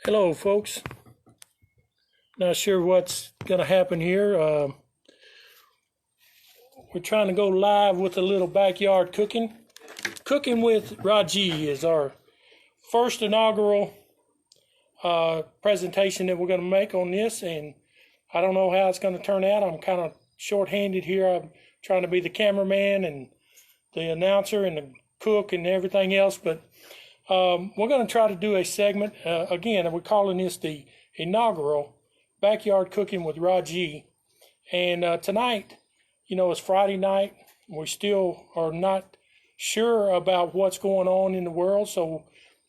Hello, folks. Not sure what's going to happen here. We're trying to go live with a little backyard cooking. Cooking with Rog-E is our first inaugural presentation that we're going to make on this, and I don't know how it's going to turn out. I'm kind of short-handed here. I'm trying to be the cameraman and the announcer and the cook and everything else, but we're going to try to do a segment. Again, we're calling this the inaugural backyard cooking with Rog-E. And tonight, it's Friday night. We still are not sure about what's going on in the world. So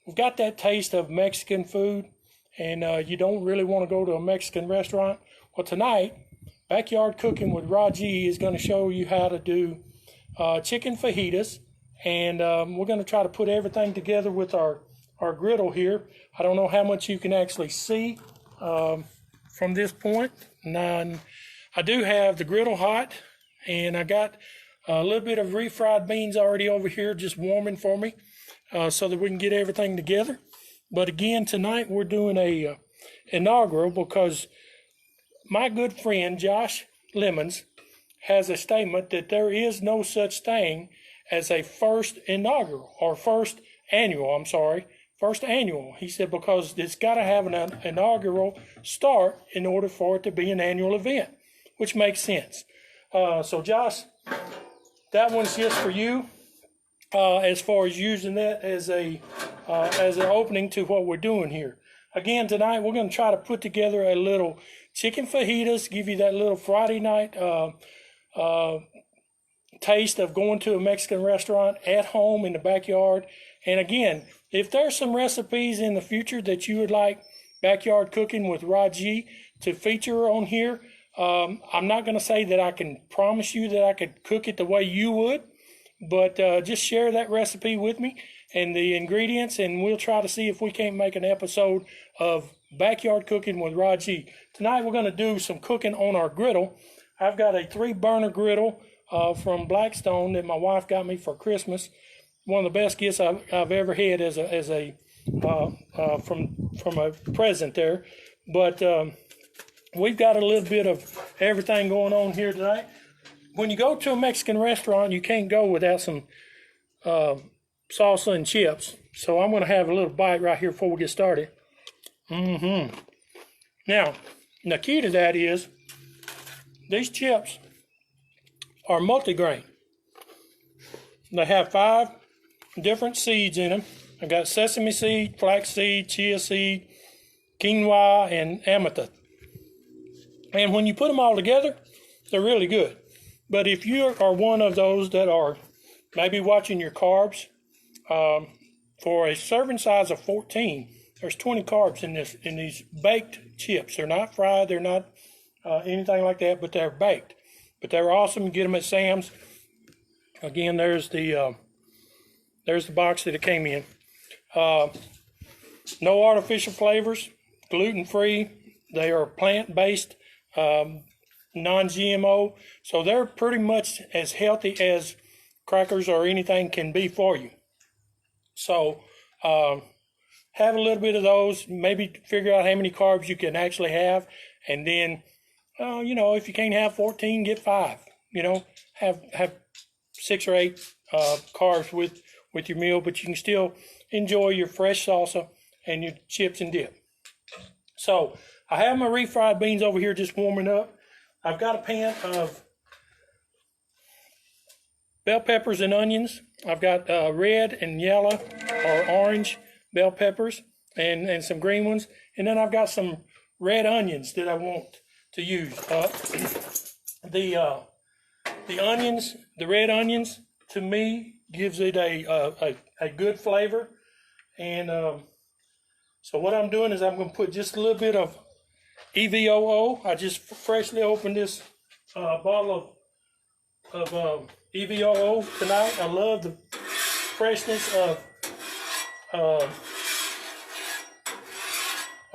we've got that taste of Mexican food, and you don't really want to go to a Mexican restaurant. Well, tonight, backyard cooking with Rog-E is going to show you how to do chicken fajitas. And we're going to try to put everything together with our griddle here. I don't know how much you can actually see from this point. Now, I do have the griddle hot, and I got a little bit of refried beans already over here just warming for me so that we can get everything together. But again, tonight we're doing a inaugural because my good friend Josh Lemons has a statement that there is no such thing as a first inaugural or first annual. He said, because it's got to have an inaugural start in order for it to be an annual event, which makes sense. So Josh, that one's just for you as far as using that as an opening to what we're doing here. Again, tonight we're going to try to put together a little chicken fajitas, give you that little Friday night taste of going to a Mexican restaurant at home in the backyard. And again, if there's some recipes in the future that you would like backyard cooking with Rog-E to feature on here, I'm not going to say that I can promise you that I could cook it the way you would, but just share that recipe with me and the ingredients, and we'll try to see if we can't make an episode of backyard cooking with Rog-E. Tonight we're going to do some cooking on our griddle. I've got a 3-burner griddle from Blackstone that my wife got me for Christmas. One of the best gifts I've ever had from a present there. But we've got a little bit of everything going on here tonight. When you go to a Mexican restaurant, you can't go without some salsa and chips. So I'm going to have a little bite right here before we get started. Now, the key to that is these chips are multigrain. They have 5 different seeds in them. I got sesame seed, flaxseed, chia seed, quinoa, and amethyst. And when you put them all together, they're really good. But if you are one of those that are maybe watching your carbs, for a serving size of 14, there's 20 carbs in these baked chips. They're not fried, they're not anything like that, but they're baked. But they're awesome. You get them at Sam's. Again, there's the box that it came in. No artificial flavors, gluten-free. They are plant-based, non-GMO. So they're pretty much as healthy as crackers or anything can be for you. So have a little bit of those. Maybe figure out how many carbs you can actually have, and then if you can't have 14, get 5. Have 6 or 8 carbs with your meal, but you can still enjoy your fresh salsa and your chips and dip. So I have my refried beans over here just warming up. I've got a pan of bell peppers and onions. I've got red and yellow or orange bell peppers and some green ones. And then I've got some red onions that I want to use. The red onions, to me, gives it a good flavor. And so what I'm doing is I'm going to put just a little bit of EVOO. I just freshly opened this bottle of EVOO tonight. I love the freshness of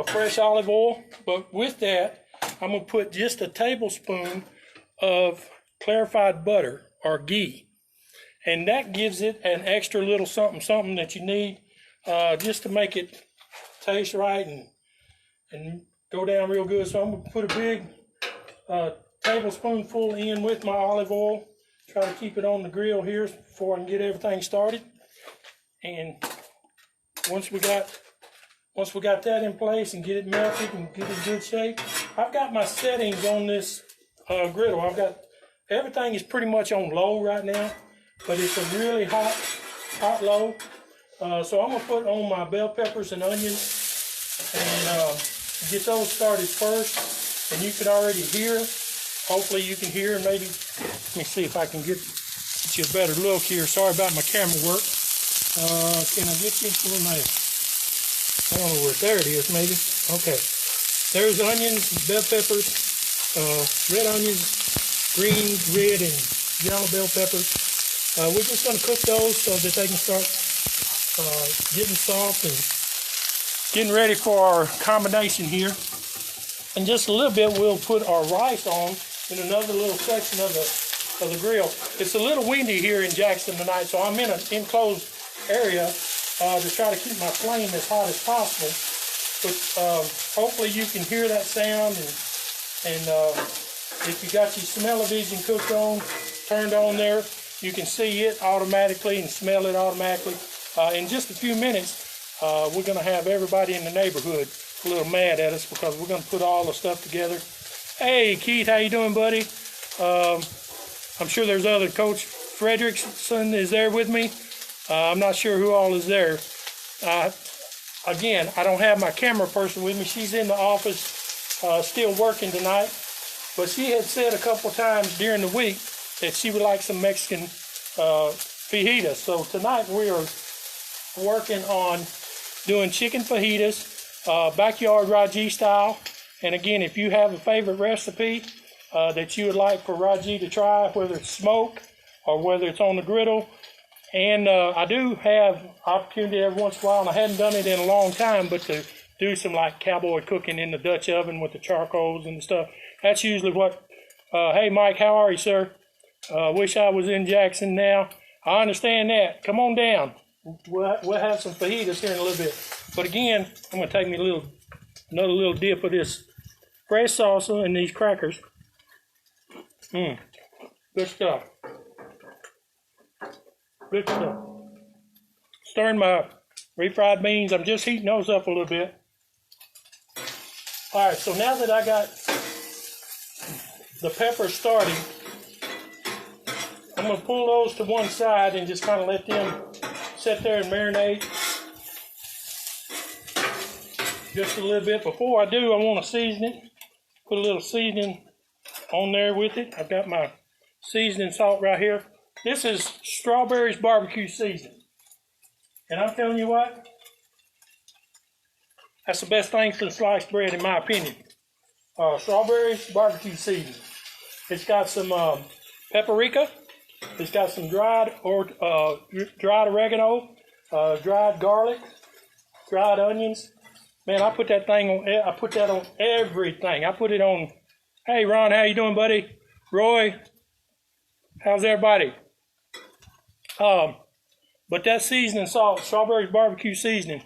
fresh olive oil. But with that, I'm going to put just a tablespoon of clarified butter or ghee. And that gives it an extra little something that you need just to make it taste right and go down real good. So I'm gonna put a big tablespoonful in with my olive oil. Try to keep it on the grill here before I can get everything started. And once we got that in place and get it melted and get it in good shape, I've got my settings on this griddle. I've got everything is pretty much on low right now, but it's a really hot low. So I'm gonna put on my bell peppers and onions and get those started first. And you can already hear. Hopefully you can hear. Maybe let me see if I can get you a better look here. Sorry about my camera work. Can I get you for my? I don't know where. There it is. Maybe. Okay. There's onions, bell peppers, red onions, green, red, and yellow bell peppers. We're just going to cook those so that they can start getting soft and getting ready for our combination here. In just a little bit, we'll put our rice on in another little section of the grill. It's a little windy here in Jackson tonight, so I'm in an enclosed area to try to keep my flame as hot as possible. But hopefully you can hear that sound, and if you got your smell-o-vision cooked on, turned on there, you can see it automatically and smell it automatically. In just a few minutes, we're going to have everybody in the neighborhood a little mad at us because we're going to put all the stuff together. Hey, Keith, how you doing, buddy? I'm sure there's other. Coach Frederickson is there with me. I'm not sure who all is there. Again, I don't have my camera person with me. She's in the office still working tonight. But she had said a couple times during the week that she would like some Mexican fajitas. So tonight we are working on doing chicken fajitas, backyard Rog-E style. And again, if you have a favorite recipe that you would like for Rog-E to try, whether it's smoked or whether it's on the griddle, and I do have opportunity every once in a while, and I hadn't done it in a long time, but to do some like cowboy cooking in the Dutch oven with the charcoals and stuff. That's usually what, hey Mike, how are you, sir? Wish I was in Jackson now. I understand that. Come on down. We'll have some fajitas here in a little bit. But again, I'm going to take me another little dip of this fresh salsa and these crackers. Good stuff. Good stuff. Stirring my refried beans. I'm just heating those up a little bit. All right, so now that I got the peppers starting, I'm going to pull those to one side and just kind of let them sit there and marinate just a little bit. Before I do, I want to season it. Put a little seasoning on there with it. I've got my seasoning salt right here. This is Strawberries barbecue seasoning. And I'm telling you what, that's the best thing for the sliced bread in my opinion. Strawberries barbecue seasoning. It's got some paprika. It's got some dried oregano, dried garlic, dried onions. Man, I put that on everything. I put it on. Hey, Ron, how you doing, buddy? Roy, how's everybody? But that seasoning salt, Strawberries barbecue seasoning,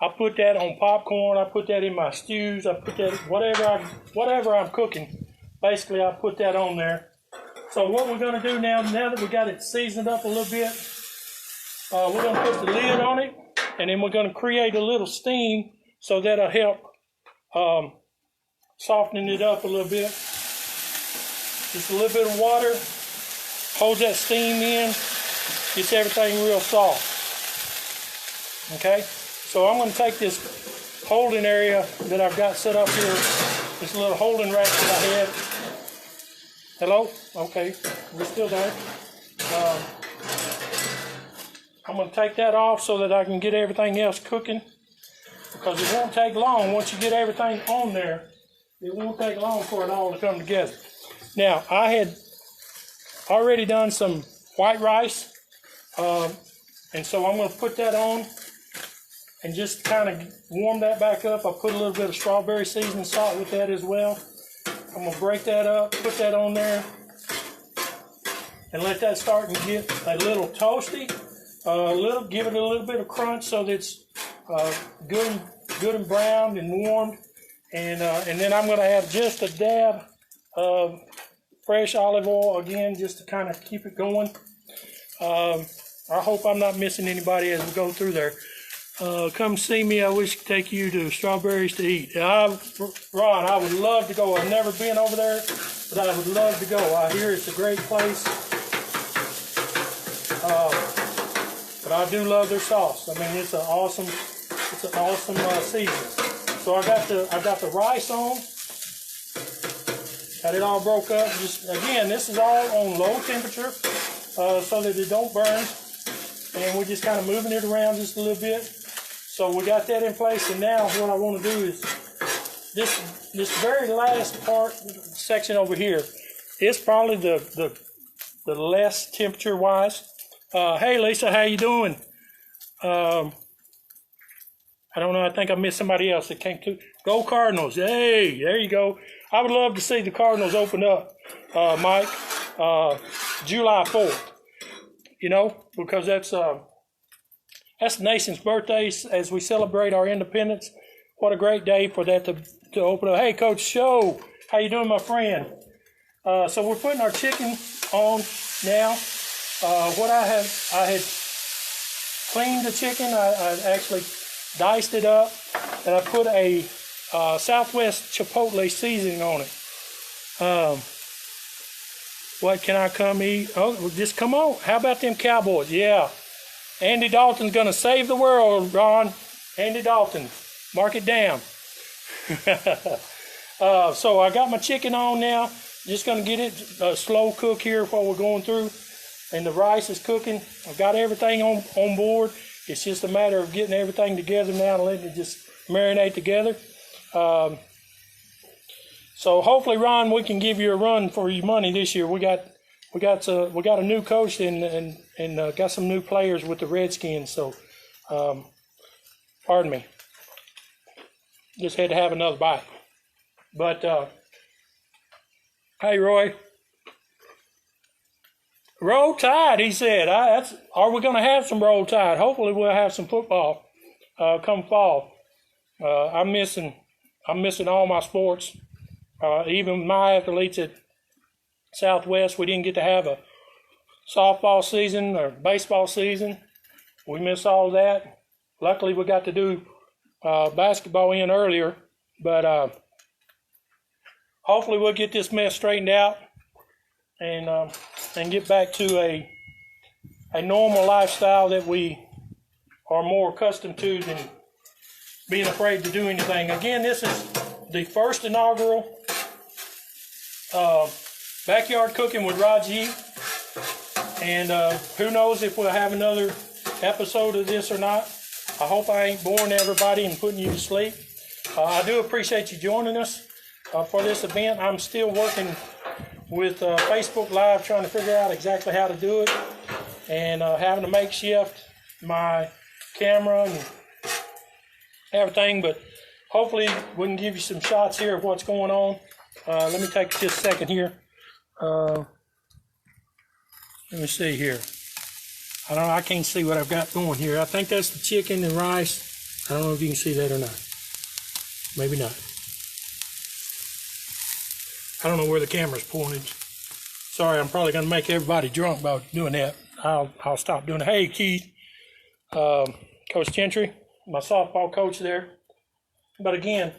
I put that on popcorn. I put that in my stews. I put that whatever I'm cooking. Basically, I put that on there. So what we're going to do now that we got it seasoned up a little bit, we're going to put the lid on it, and then we're going to create a little steam so that'll help softening it up a little bit. Just a little bit of water holds that steam in, gets everything real soft. Okay, so I'm going to take this holding area that I've got set up here, this little holding rack that I had. Hello? Okay, we're still there. I'm going to take that off so that I can get everything else cooking, because it won't take long. Once you get everything on there, it won't take long for it all to come together. Now, I had already done some white rice, and so I'm going to put that on and just kind of warm that back up. I put a little bit of strawberry seasoning salt with that as well. I'm going to break that up, put that on there, and let that start and get a little toasty. Give it a little bit of crunch so that it's good and browned and warmed. And then I'm going to add just a dab of fresh olive oil again, just to kind of keep it going. I hope I'm not missing anybody as we go through there. Come see me. I wish to take you to Strawberries to Eat. Ron, I would love to go. I've never been over there, but I would love to go. I hear it's a great place. But I do love their sauce. I mean, it's an awesome season. So I got the rice on. Got it all broke up. Just again, this is all on low temperature, so that it don't burn. And we're just kind of moving it around just a little bit. So we got that in place. And now what I want to do is this very last section over here is probably the less temperature wise. Hey Lisa, how you doing? I don't know. I think I missed somebody else that came to. Go Cardinals! Hey, there you go. I would love to see the Cardinals open up, Mike, July 4th. You know, because that's the nation's birthdays as we celebrate our independence. What a great day for that to open up. Hey, Coach Show, how you doing, my friend? So we're putting our chicken on now. What I had cleaned the chicken. I actually diced it up, and I put a Southwest Chipotle seasoning on it. What can I come eat? Oh, just come on. How about them Cowboys? Yeah. Andy Dalton's going to save the world, Ron. Andy Dalton. Mark it down. So I got my chicken on now. Just going to get it slow cook here while we're going through. And the rice is cooking. I've got everything on board. It's just a matter of getting everything together now and letting it just marinate together. So hopefully, Ron, we can give you a run for your money this year. We got a new coach and got some new players with the Redskins. So, pardon me. Just had to have another bite. But hey, Roy. Roll Tide, he said. Are we going to have some Roll Tide? Hopefully, we'll have some football come fall. I'm missing all my sports. Even my athletes at Southwest, we didn't get to have a softball season or baseball season. We missed all of that. Luckily, we got to do basketball in earlier, but hopefully we'll get this mess straightened out and get back to a normal lifestyle that we are more accustomed to than being afraid to do anything. Again, this is the first inaugural backyard cooking with Rog-E, and who knows if we'll have another episode of this or not. I hope I ain't boring everybody and putting you to sleep. I do appreciate you joining us for this event. I'm still working with Facebook Live, trying to figure out exactly how to do it, and having to makeshift my camera and everything, but hopefully we can give you some shots here of what's going on. Let me take just a second here. Let me see here. I can't see what I've got going here. I think that's the chicken and rice. I don't know if you can see that or not. Maybe not. I don't know where the camera's pointed. Sorry, I'm probably going to make everybody drunk by doing that. I'll stop doing it. Hey, Keith, Coach Gentry, my softball coach there. But again,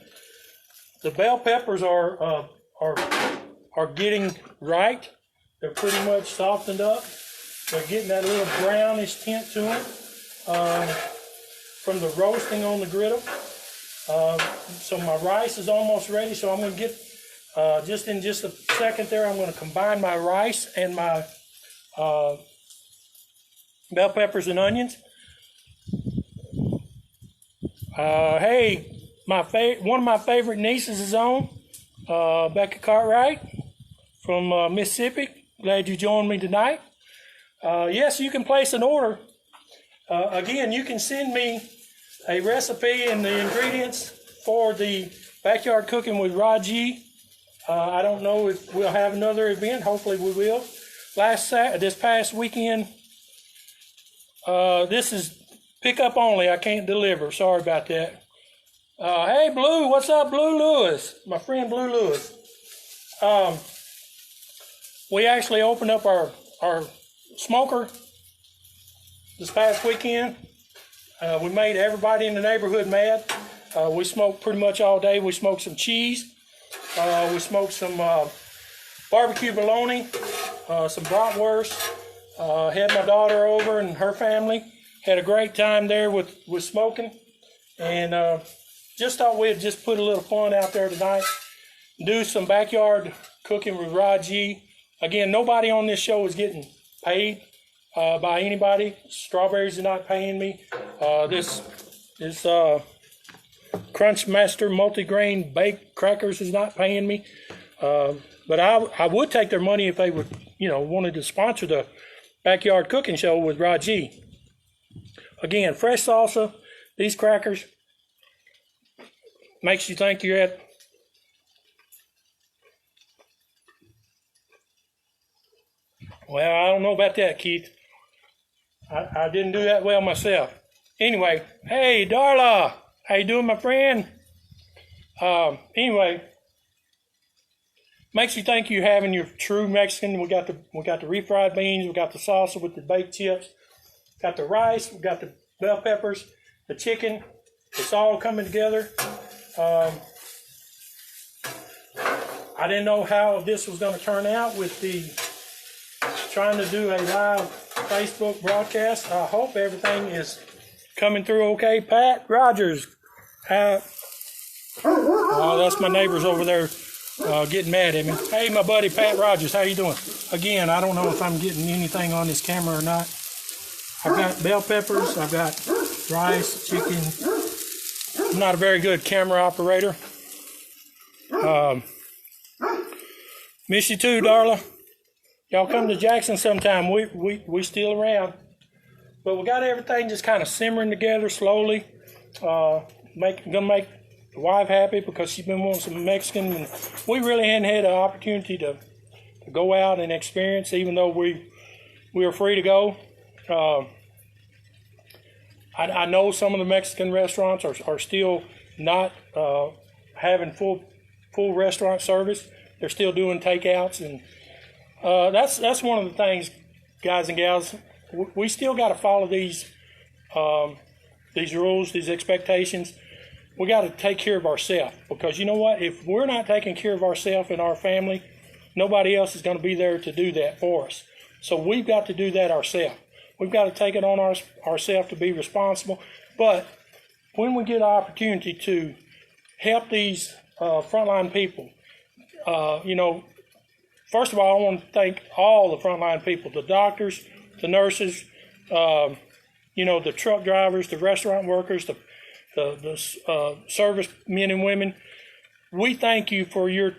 the bell peppers are getting right. They're pretty much softened up. They're getting that little brownish tint to them from the roasting on the griddle. So my rice is almost ready. So I'm going to get, just in just a second there, I'm going to combine my rice and my bell peppers and onions. Hey, one of my favorite nieces is on, Becca Cartwright from Mississippi. Glad you joined me tonight. Yes, you can place an order. Again, you can send me a recipe and the ingredients for the backyard cooking with Rog-E. I don't know if we'll have another event. Hopefully we will. This past weekend, this is pick up only. I can't deliver. Sorry about that. Hey, Blue, what's up, Blue Lewis? My friend Blue Lewis. We actually opened up our smoker this past weekend. We made everybody in the neighborhood mad. We smoked pretty much all day. We smoked some cheese. We smoked some barbecue bologna, some bratwurst. Had my daughter over and her family. Had a great time there with smoking. And just thought we'd just put a little fun out there tonight. Do some backyard cooking with Rog-E. Again, nobody on this show is getting paid by anybody. Strawberries are not paying me. This Crunch Master multigrain baked crackers is not paying me. But I would take their money if they would, wanted to sponsor the backyard cooking show with Rog-E. Again, fresh salsa. These crackers makes you think you're at well, I don't know about that, Keith. I didn't do that well myself. Anyway, hey, Darla. How you doing, my friend? Anyway, makes you think you're having your true Mexican. We got the refried beans. We got the salsa with the baked chips. Got the rice. We got the bell peppers, the chicken. It's all coming together. I didn't know how this was going to turn out with the trying to do a live Facebook broadcast. I hope everything is coming through okay. Pat Rogers. That's my neighbors over there getting mad at me. Hey, my buddy Pat Rogers, how you doing? Again, I don't know if I'm getting anything on this camera or not. I've got bell peppers. I've got rice, chicken. I'm not a very good camera operator. Miss you too, Darla. Y'all come to Jackson sometime. We still around. But we got everything just kind of simmering together slowly. Gonna make the wife happy because she's been wanting some Mexican. And we really hadn't had an opportunity to go out and experience, even though we were free to go. I know some of the Mexican restaurants are still not having full restaurant service. They're still doing takeouts, and that's one of the things, guys and gals. We still got to follow these rules, these expectations. We got to take care of ourselves, because you know what? If we're not taking care of ourselves and our family, nobody else is going to be there to do that for us. So we've got to do that ourselves. We've got to take it on ourselves to be responsible. But when we get an opportunity to help these frontline people, first of all, I want to thank all the frontline people, the doctors, the nurses, the truck drivers, the restaurant workers, the service men and women. We thank you for your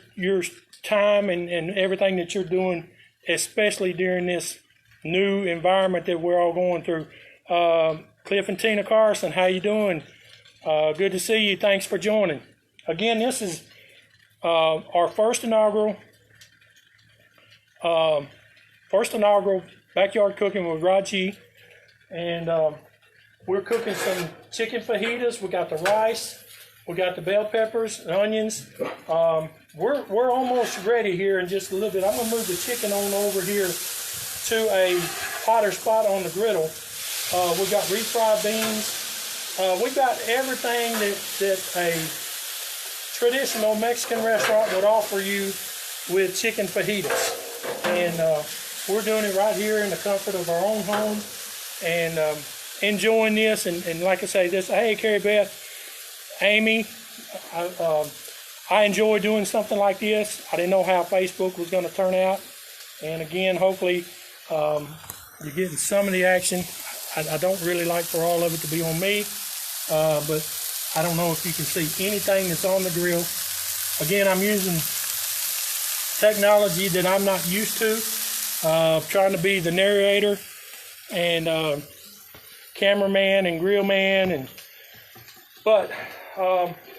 time and everything that you're doing, especially during this new environment that we're all going through. Cliff and Tina Carson, how you doing? Good to see you. Thanks for joining. Again, this is our first inaugural backyard cooking with Rog-E, and we're cooking some chicken fajitas. We got the rice, we got the bell peppers, and onions. We're almost ready here in just a little bit. I'm gonna move the chicken on over here to a hotter spot on the griddle. We got refried beans. We got everything that a traditional Mexican restaurant would offer you with chicken fajitas. And we're doing it right here in the comfort of our own home and enjoying this. And like I say, hey, Carrie Beth, Amy, I enjoy doing something like this. I didn't know how Facebook was going to turn out. And again, hopefully you're getting some of the action. I don't really like for all of it to be on me, but I don't know if you can see anything that's on the grill. Again, I'm using technology that I'm not used to, trying to be the narrator and cameraman and grill man, but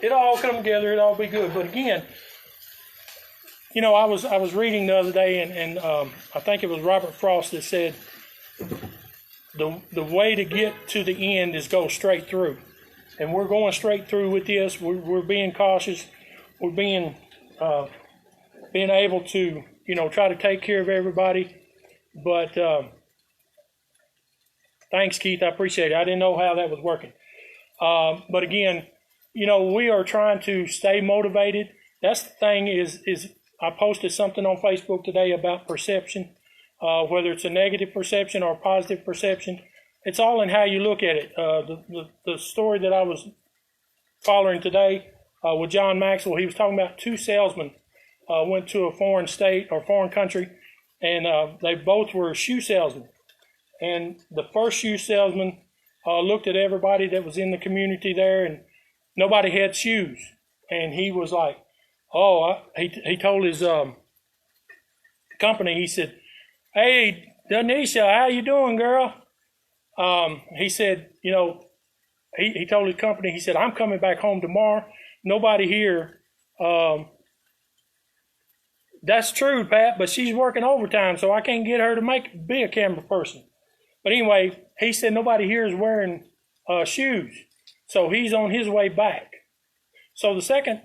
it'll all come together. It'll all be good. But again, I was reading the other day, and I think it was Robert Frost that said the way to get to the end is go straight through. and we're going straight through with this. We're being cautious. We're being able to, try to take care of everybody. But thanks, Keith. I appreciate it. I didn't know how that was working. But again, we are trying to stay motivated. That's the thing is I posted something on Facebook today about perception, whether it's a negative perception or a positive perception. It's all in how you look at it. The story that I was following today with John Maxwell, he was talking about two salesmen went to a foreign state or foreign country, and they both were shoe salesmen. And the first shoe salesman looked at everybody that was in the community there, and nobody had shoes. And he was like, he told his company, he said, "Hey, Danisha, how you doing, girl?" He said, he told his company, he said, "I'm coming back home tomorrow. Nobody here." That's true, Pat, but she's working overtime, so I can't get her to be a camera person. But anyway, he said nobody here is wearing shoes. So he's on his way back. So the second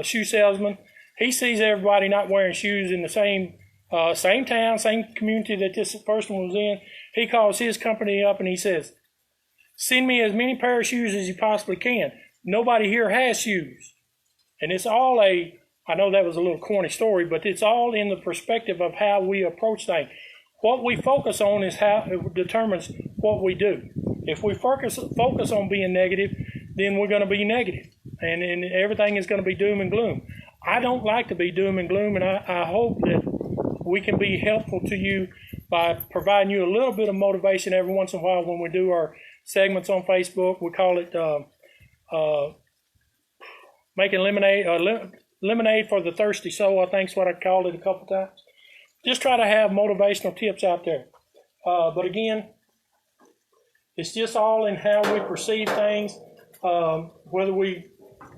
shoe salesman, he sees everybody not wearing shoes in the same town, same community that this person was in. He calls his company up and he says, "Send me as many pair of shoes as you possibly can. Nobody here has shoes." And it's all I know that was a little corny story, but it's all in the perspective of how we approach things. What we focus on is how it determines what we do. If we focus on being negative, then we're going to be negative, and everything is going to be doom and gloom. I don't like to be doom and gloom, and I hope that we can be helpful to you by providing you a little bit of motivation every once in a while when we do our segments on Facebook. We call it making lemonade for the thirsty soul, I think is what I called it a couple times. Just try to have motivational tips out there. But again, it's just all in how we perceive things, whether we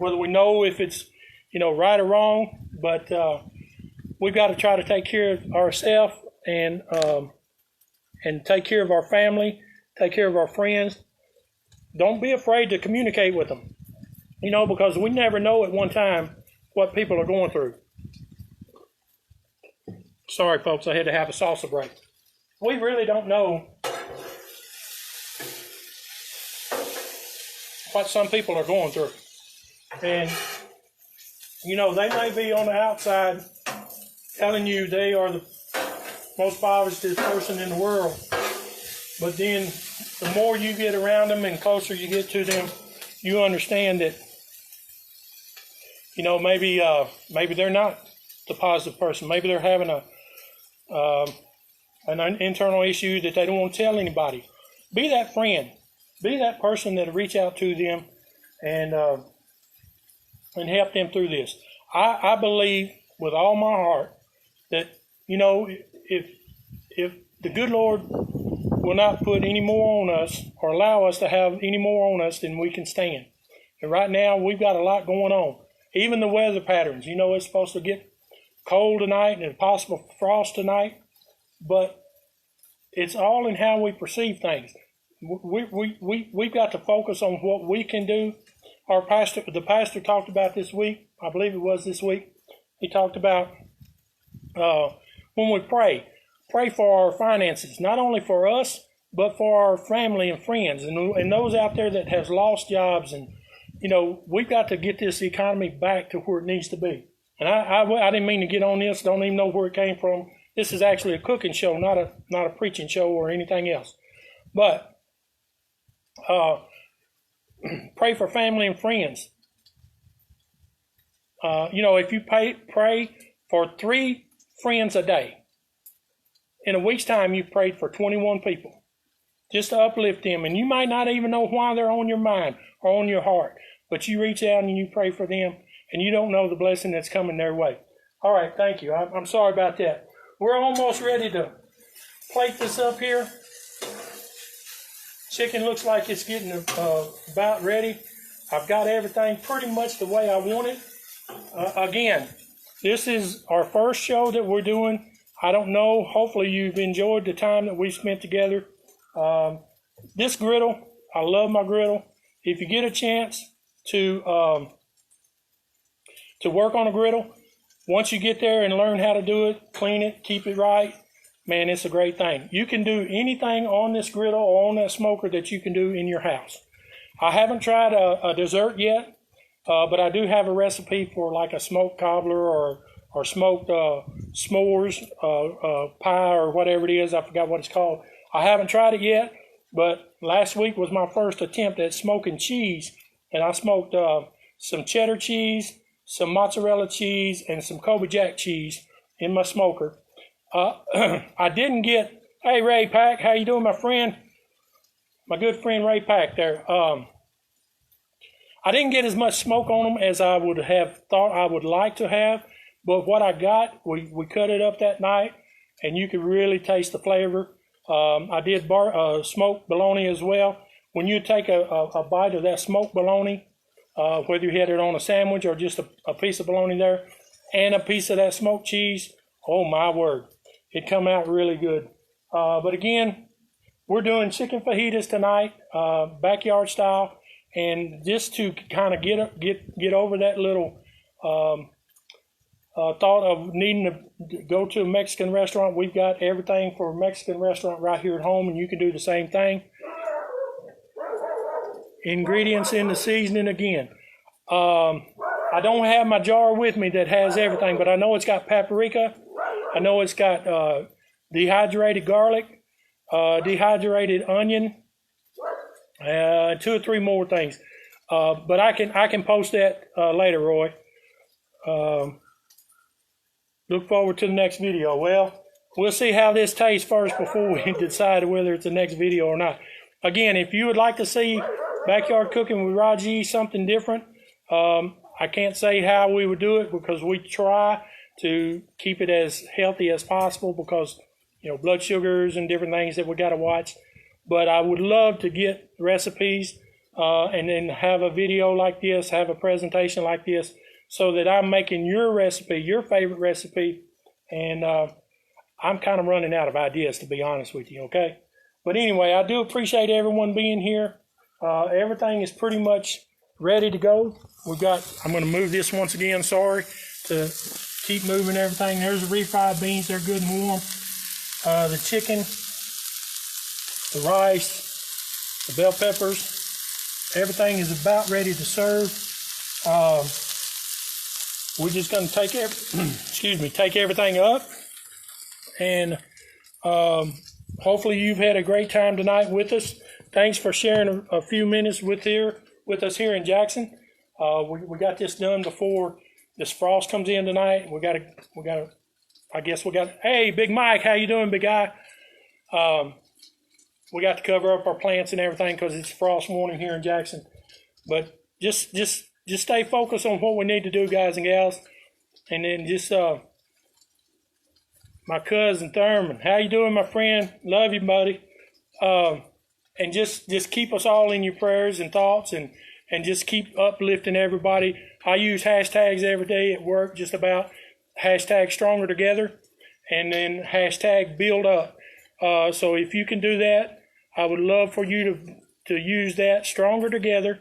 know if it's right or wrong. But we've got to try to take care of ourselves and take care of our family, take care of our friends. Don't be afraid to communicate with them, because we never know at one time what people are going through. Sorry, folks, I had to have a salsa break. We really don't know what some people are going through. And, they may be on the outside telling you they are the most positive person in the world. But then the more you get around them and closer you get to them, you understand that, maybe they're not the positive person. Maybe they're having an internal issue that they don't want to tell anybody. Be that friend. Be that person that'll reach out to them and help them through this. I believe with all my heart that, if the good Lord will not put any more on us or allow us to have any more on us than we can stand. And right now we've got a lot going on. Even the weather patterns, it's supposed to get cold tonight and possible frost tonight, but it's all in how we perceive things. We've got to focus on what we can do. The pastor talked about this week, I believe it was this week, he talked about when we pray for our finances, not only for us, but for our family and friends and those out there that has lost jobs. And, we've got to get this economy back to where it needs to be. And I didn't mean to get on this. Don't even know where it came from. This is actually a cooking show, not a preaching show or anything else. But pray for family and friends. If you pray for 3 friends a day, in a week's time you've prayed for 21 people, just to uplift them. And you might not even know why they're on your mind or on your heart, but you reach out and you pray for them, and you don't know the blessing that's coming their way. All right, thank you. I'm sorry about that. We're almost ready to plate this up here. Chicken looks like it's getting about ready. I've got everything pretty much the way I want it. Again, this is our first show that we're doing. I don't know. Hopefully you've enjoyed the time that we spent together. This griddle, I love my griddle. if you get a chance to work on a griddle, once you get there and learn how to do it, clean it, keep it right, man, it's a great thing. You can do anything on this griddle or on that smoker that you can do in your house. I haven't tried a dessert yet, but I do have a recipe for like a smoked cobbler or smoked s'mores pie or whatever it is. I forgot what it's called. I haven't tried it yet, but last week was my first attempt at smoking cheese, and I smoked some cheddar cheese, some mozzarella cheese, and some Kobe Jack cheese in my smoker. I didn't get, hey Ray Pack, how you doing, my friend? My good friend Ray Pack there. I didn't get as much smoke on them as I would have thought I would like to have, but what I got, we cut it up that night, and you could really taste the flavor. I did smoked bologna as well. When you take a bite of that smoked bologna, whether you had it on a sandwich or just a piece of bologna there, and a piece of that smoked cheese, oh my word, it come out really good. But again, we're doing chicken fajitas tonight, backyard style, and just to kind of get over that little thought of needing to go to a Mexican restaurant. We've got everything for a Mexican restaurant right here at home, and you can do the same thing. Ingredients in the seasoning again. I don't have my jar with me that has everything, but I know it's got paprika. I know it's got dehydrated garlic, dehydrated onion, 2 or 3 more things. But I can post that later, Roy. Look forward to the next video. Well, we'll see how this tastes first before we decide whether it's the next video or not. Again, if you would like to see backyard cooking with Rog-E, something different, I can't say how we would do it because we try to keep it as healthy as possible because, you know, blood sugars and different things that we got to watch. But I would love to get recipes and then have a video like this, have a presentation like this, so that I'm making your recipe, your favorite recipe, and I'm kind of running out of ideas, to be honest with you, okay? But anyway, I do appreciate everyone being here. Everything is pretty much ready to go. I'm going to move this once again, sorry, to keep moving everything. There's the refried beans, they're good and warm. The chicken, the rice, the bell peppers, everything is about ready to serve. We're just going to take take everything up, and hopefully you've had a great time tonight with us. Thanks for sharing a few minutes with us here in Jackson. We got this done before this frost comes in tonight. Hey, Big Mike, how you doing, big guy? We got to cover up our plants and everything because it's frost warning here in Jackson. But just stay focused on what we need to do, guys and gals. And then just my cousin Thurman, how you doing, my friend? Love you, buddy. And just keep us all in your prayers and thoughts, and just keep uplifting everybody. I use hashtags every day at work, just about hashtag stronger together, and then hashtag build up. So if you can do that, I would love for you to use that, stronger together,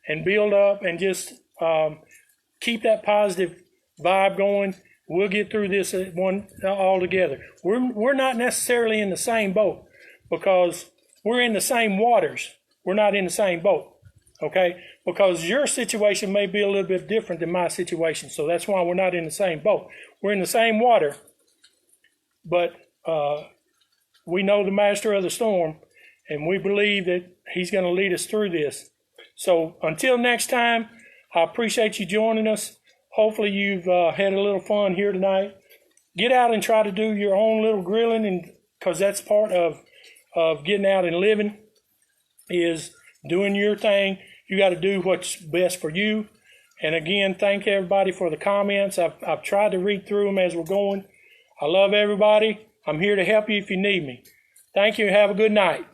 and build up, and just keep that positive vibe going. We'll get through this all together. We're not necessarily in the same boat because we're in the same waters. We're not in the same boat, okay? Because your situation may be a little bit different than my situation, so that's why we're not in the same boat. We're in the same water, but we know the master of the storm, and we believe that he's going to lead us through this. So until next time, I appreciate you joining us. Hopefully you've had a little fun here tonight. Get out and try to do your own little grilling, and because that's part of getting out and living, is doing your thing. You got to do what's best for you. And again, thank everybody for the comments. I've tried to read through them as we're going. I love everybody. I'm here to help you if you need me. Thank you and have a good night.